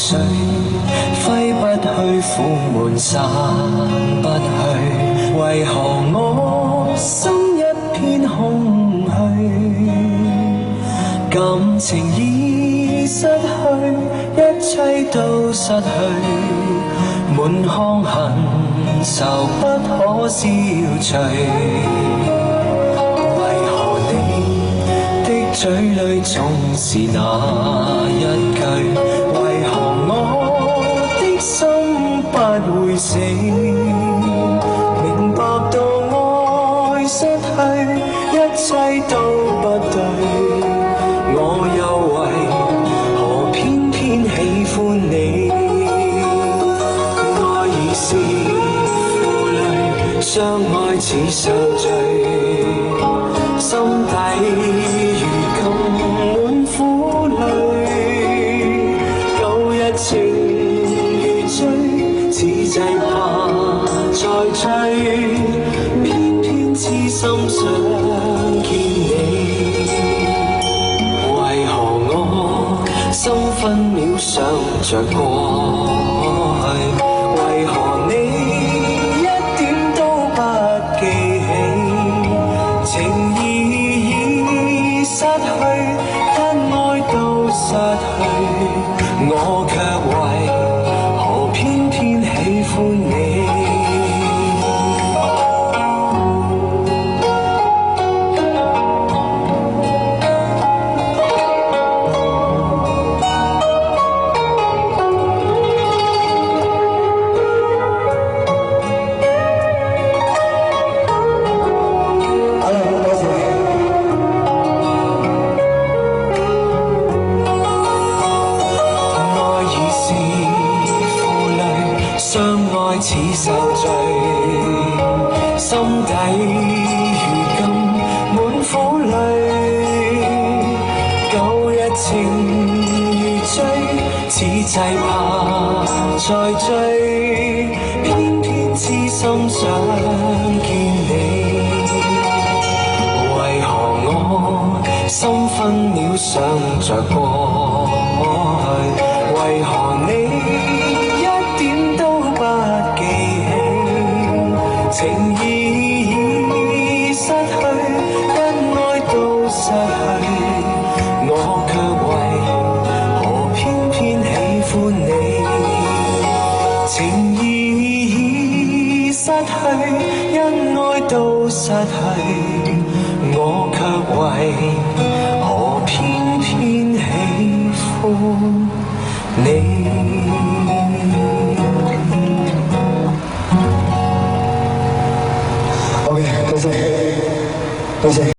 水，揮不去，苦悶散不去，為何我心一片空虛？感情已失去，一切都失去，滿腔恨愁不可消除。為何你的嘴裡總是那一句？為何我的心不會死？明白到愛失去，一切都不對，我又為何偏偏喜歡你？愛已是負累，相愛似受罪，心底如今滿苦淚，舊日情如醉，此際怕再追，偏偏痴心想見你。為何我心分秒想着過去？為何你一點都不記起？情已失去，因愛都失去，我卻為何偏偏喜歡你？相愛似受罪，心底如今滿苦淚，舊日情如醉，此際怕再追，偏偏痴心想見你。為何我心分秒想着過去？為何你情已失去，因愛都失去，我卻為何偏偏喜歡你？情已失去，因愛都失去，我卻為何偏偏喜歡你？OK，多謝，多謝。